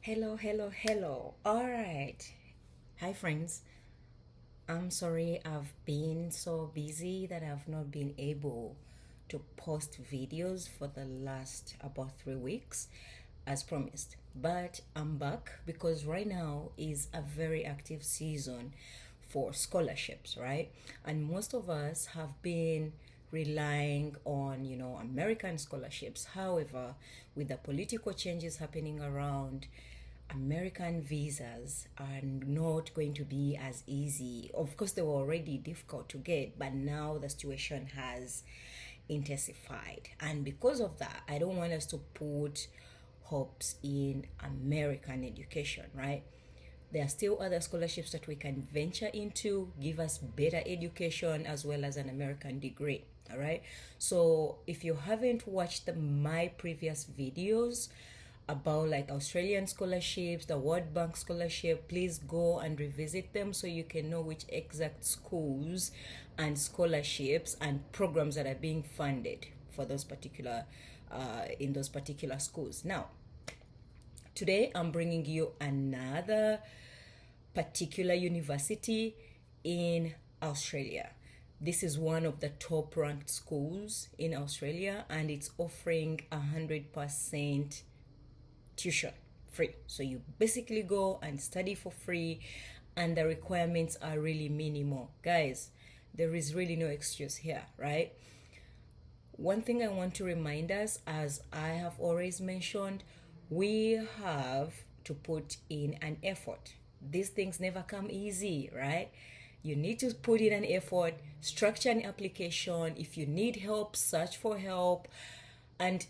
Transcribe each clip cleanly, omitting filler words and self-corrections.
Hello. All right. Hi, friends. I'm sorry I've been so busy that I've not been able to post videos for the last about 3 weeks as promised. But I'm back because right now is a very active season for scholarships, right? And most of us have been relying on, American scholarships. However, with the political changes happening around, American visas are not going to be as easy. Of course, they were already difficult to get, but now the situation has intensified. And because of that, I don't want us to put hopes in American education, right? There are still other scholarships that we can venture into, give us better education as well as an American degree. All right. So if you haven't watched my previous videos about like Australian scholarships, the World Bank scholarship, please go and revisit them so you can know which exact schools and scholarships and programs that are being funded for those particular in those particular schools. Now, today I'm bringing you another particular university in Australia. This is one of the top ranked schools in Australia and it's offering 100% tuition free. So you basically go and study for free and the requirements are really minimal. Guys, there is really no excuse here, right? One thing I want to remind us, as I have always mentioned, we have to put in an effort. These things never come easy, right? You need to put in an effort, structure an application. If you need help, search for help. And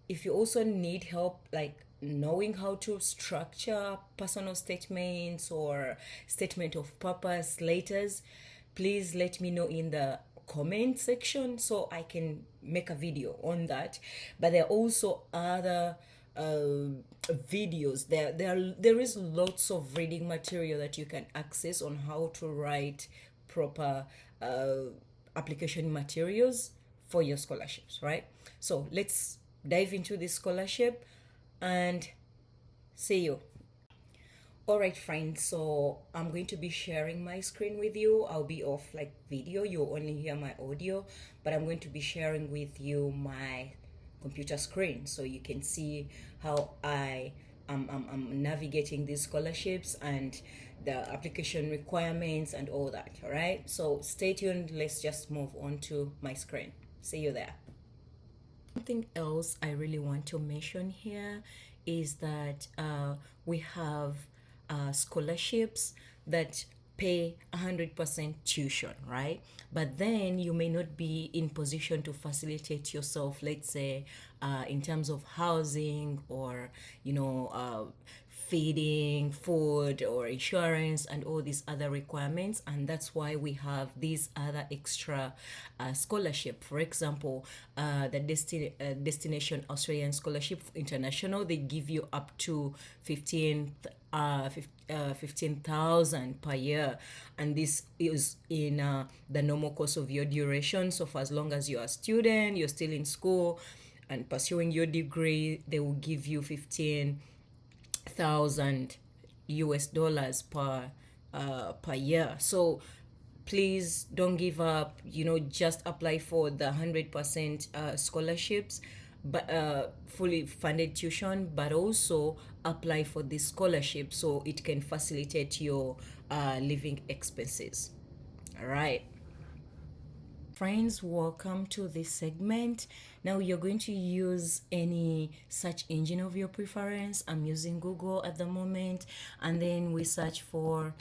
if you also need help, like knowing how to structure personal statements or statement of purpose letters, please let me know in the comment section so I can make a video on that. But there are also other videos. There is lots of reading material that you can access on how to write proper application materials for your scholarships, right? So let's dive into this scholarship and see you. All right, friends, so I'm going to be sharing my screen with you. I'll be off like video, you'll only hear my audio, but I'm going to be sharing with you my computer screen so you can see how I'm navigating these scholarships and the application requirements and all that. All right, so stay tuned. Let's just move on to my screen. See you there. Something else I really want to mention here is that we have scholarships that pay 100% tuition, right? But then you may not be in position to facilitate yourself, let's say, in terms of housing or, feeding, food, or insurance, and all these other requirements. And that's why we have these other extra scholarship. For example, the Destination Australian Scholarship International, they give you up to 15,000 per year, and this is in the normal course of your duration. So for as long as you're a student, you're still in school and pursuing your degree, they will give you 15,000 US dollars per year. So please don't give up, just apply for the 100% scholarships, but fully funded tuition, but also apply for this scholarship so it can facilitate your living expenses. All right, friends, welcome to this segment. Now you're going to use any search engine of your preference. I'm using Google at the moment, and then we search for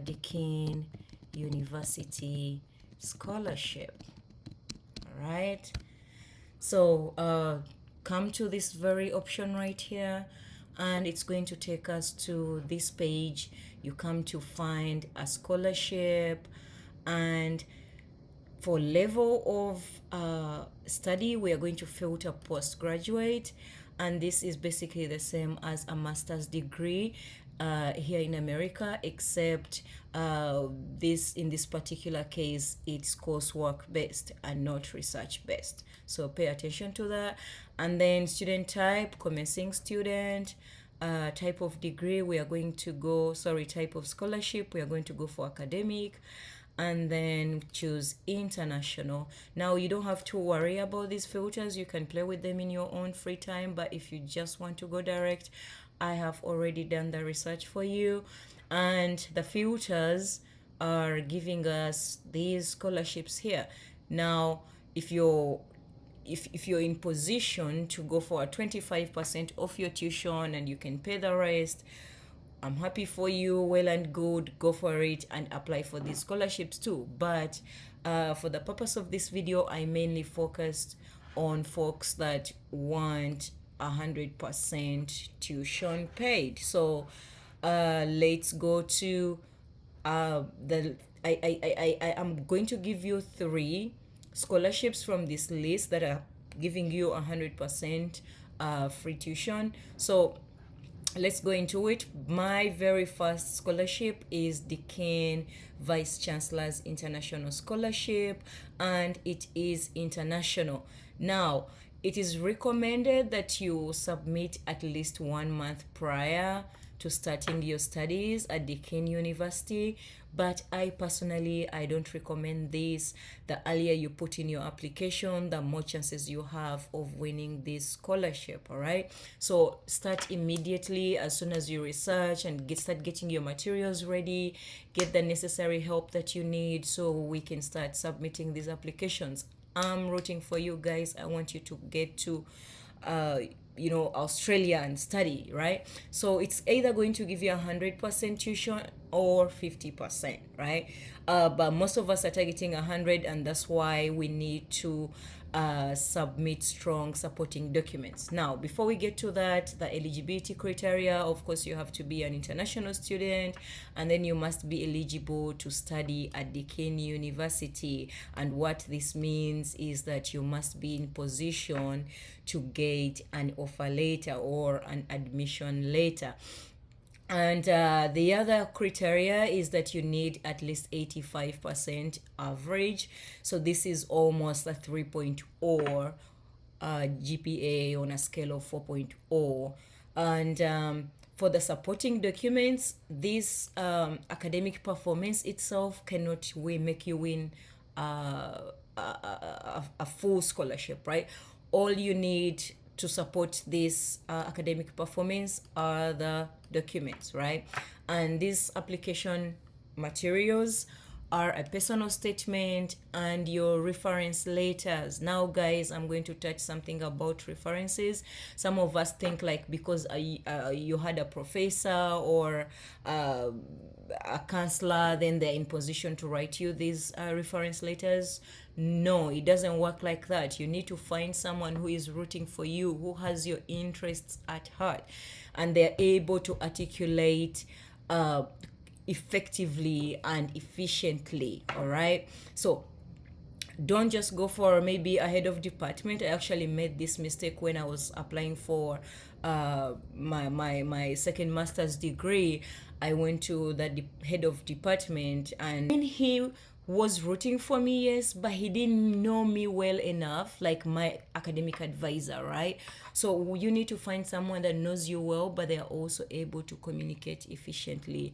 Deakin University Scholarship. All right, so come to this very option right here, and it's going to take us to this page. You come to find a scholarship, and for level of study, we are going to filter postgraduate, and this is basically the same as a master's degree here in America, except in this particular case, it's coursework based and not research based. So pay attention to that. And then student type, commencing student, type of degree we are going to go, sorry, type of scholarship we are going to go for: academic, and then choose international. Now you don't have to worry about these filters, you can play with them in your own free time, but if you just want to go direct, I have already done the research for you, and the filters are giving us these scholarships here. Now if you're in position to go for a 25% off your tuition and you can pay the rest, I'm happy for you, well and good, go for it and apply for these scholarships too. But for the purpose of this video, I mainly focused on folks that want 100% tuition paid. So let's go to the I am going to give you 3 scholarships from this list that are giving you 100% free tuition. So let's go into it. My very first scholarship is Deakin Vice Chancellor's International Scholarship, and it is international. Now, it is recommended that you submit at least 1 month prior to starting your studies at Deakin University, but I personally don't recommend this. The earlier you put in your application, the more chances you have of winning this scholarship. All right, so start immediately as soon as you research and start getting your materials ready, get the necessary help that you need so we can start submitting these applications. I'm rooting for you guys. I want you to get to Australia and study, right? So it's either going to give you 100% tuition or 50%, right? But most of us are targeting 100, and that's why we need to submit strong supporting documents. Now, before we get to that, the eligibility criteria: of course, you have to be an international student, and then you must be eligible to study at Deakin University. And what this means is that you must be in position to get an offer letter or an admission letter. And the other criteria is that you need at least 85% average. So this is almost a 3.0 GPA on a scale of 4.0. And for the supporting documents, this academic performance itself cannot make you win a full scholarship, right? All you need to support this academic performance are the documents, right? And these application materials are a personal statement and your reference letters. Now guys, I'm going to touch something about references. Some of us think like because you had a professor or a counselor, then they're in position to write you these reference letters. No, it doesn't work like that. You need to find someone who is rooting for you, who has your interests at heart, and they're able to articulate effectively and efficiently. All right, so don't just go for maybe a head of department. I actually made this mistake when I was applying for my second master's degree. I went to the head of department, and he was rooting for me, yes, but he didn't know me well enough, like my academic advisor, right? So you need to find someone that knows you well, but they are also able to communicate efficiently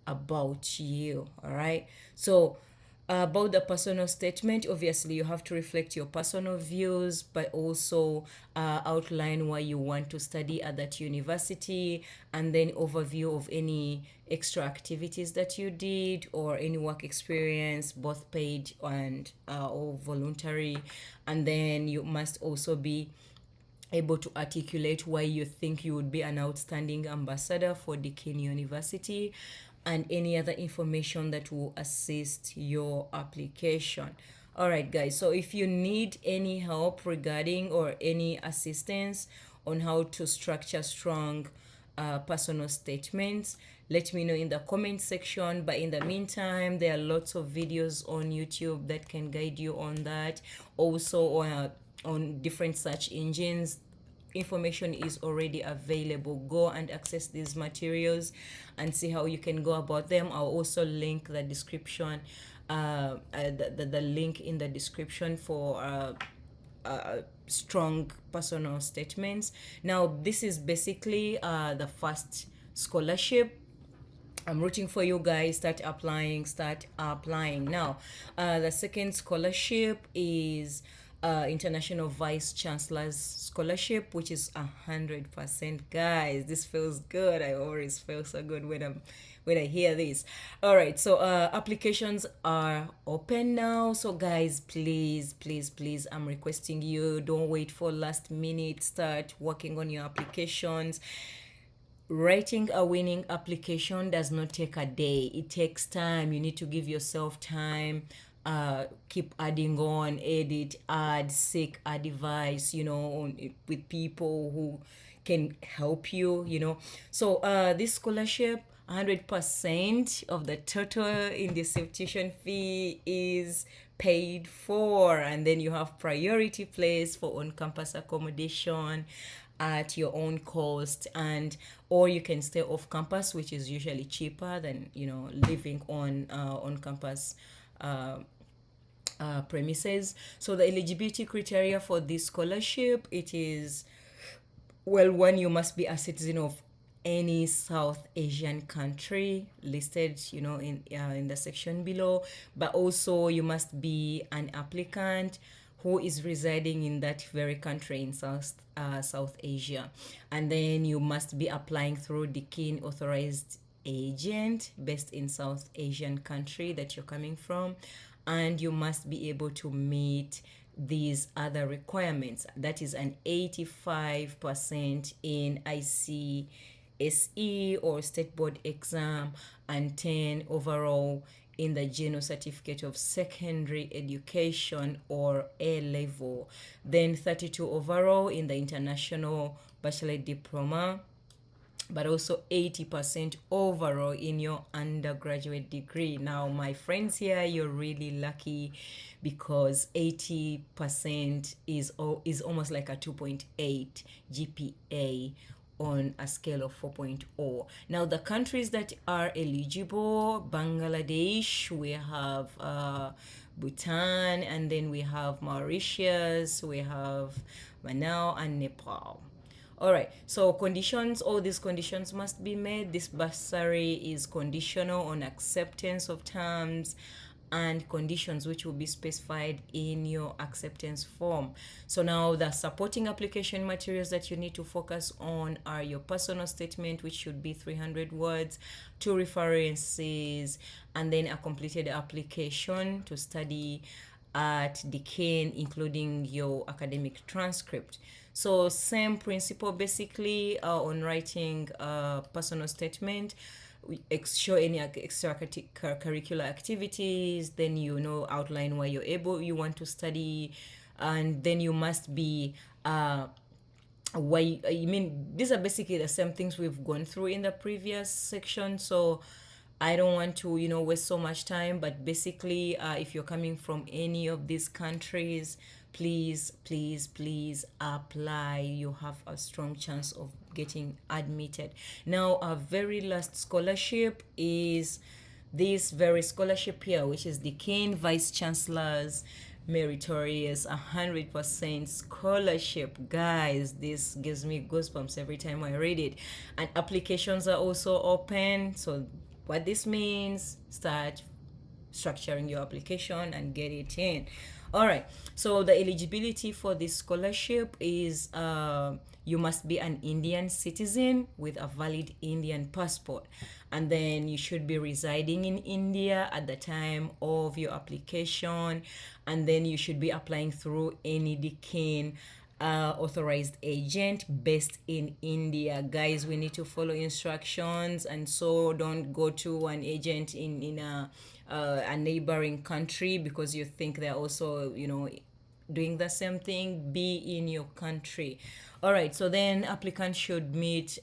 about you. All right, so about the personal statement, obviously you have to reflect your personal views, but also outline why you want to study at that university, and then overview of any extra activities that you did or any work experience, both paid and or voluntary. And then you must also be able to articulate why you think you would be an outstanding ambassador for Deakin University, and any other information that will assist your application. All right guys, so if you need any help regarding or any assistance on how to structure strong personal statements, let me know in the comment section. But in the meantime, there are lots of videos on YouTube that can guide you on that. Also on different search engines, information is already available. Go and access these materials and see how you can go about them. I'll also link the description, the link in the description for strong personal statements. Now, this is basically the first scholarship. I'm rooting for you guys. Start applying. Start applying. Now, the second scholarship is International Vice Chancellor's Scholarship, which is 100%. Guys, this feels good. I always feel so good when I hear this. All right, so applications are open now. So guys, please, please, please, I'm requesting you, don't wait for last minute. Start working on your applications. Writing a winning application does not take a day. It takes time. You need to give yourself time. Keep adding on, edit, add, seek advice, with people who can help you. So this scholarship, 100% of the total in the tuition fee is paid for, and then you have priority place for on-campus accommodation at your own cost, and or you can stay off campus, which is usually cheaper than living on campus premises. So the eligibility criteria for this scholarship, it is, well, one, you must be a citizen of any South Asian country listed, in the section below, but also you must be an applicant who is residing in that very country in South Asia, and then you must be applying through the Deakin authorized agent based in South Asian country that you're coming from, and you must be able to meet these other requirements. That is an 85% in ICSE or State Board exam, and 10 overall in the General Certificate of Secondary Education or A level, then 32 overall in the International Bachelor Diploma, but also 80% overall in your undergraduate degree. Now, my friends here, you're really lucky because 80% is almost like a 2.8 GPA on a scale of 4.0. Now, the countries that are eligible: Bangladesh, we have Bhutan, and then we have Mauritius, we have Manau, and Nepal. All right, so conditions, all these conditions must be met. This bursary is conditional on acceptance of terms and conditions which will be specified in your acceptance form. So now the supporting application materials that you need to focus on are your personal statement, which should be 300 words, 2 references, and then a completed application to study at Deakin, including your academic transcript. So same principle basically on writing a personal statement. Show any extracurricular activities, then outline why you want to study, and then you must be these are basically the same things we've gone through in the previous section, so I don't want to waste so much time. But basically, if you're coming from any of these countries, please, please, please apply. You have a strong chance of getting admitted. Now, our very last scholarship is this very scholarship here, which is the Deakin Vice Chancellor's Meritorious 100% scholarship. Guys, this gives me goosebumps every time I read it. And applications are also open. So what this means, start structuring your application and get it in. All right, so the eligibility for this scholarship is you must be an Indian citizen with a valid Indian passport, and then you should be residing in India at the time of your application, and then you should be applying through any Deakin authorized agent based in India. Guys, we need to follow instructions, and so don't go to an agent in a neighboring country because you think they're also doing the same thing. Be in your country. All right, so then applicants should meet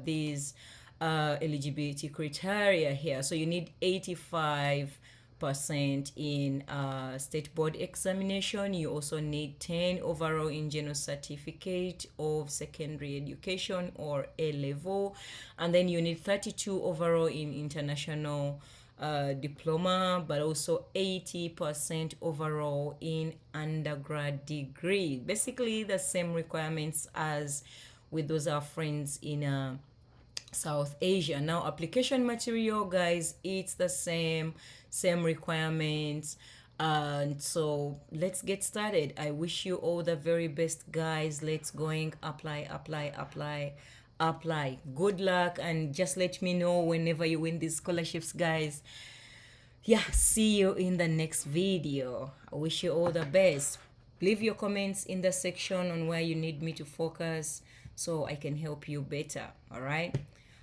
these eligibility criteria here. So you need 85% in State Board examination. You also need 10 overall in General Certificate of Secondary Education or A level, and then you need 32 overall in International diploma, but also 80% overall in undergrad degree. Basically the same requirements as with those our friends in South Asia. Now application material, guys, it's the same requirements. And so let's get started. I wish you all the very best, guys. Let's going apply. Good luck, and just let me know whenever you win these scholarships, guys. Yeah, see you in the next video. I wish you all the best. Leave your comments in the section on where you need me to focus so I can help you better. All right,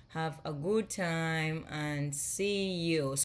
have a good time and see you.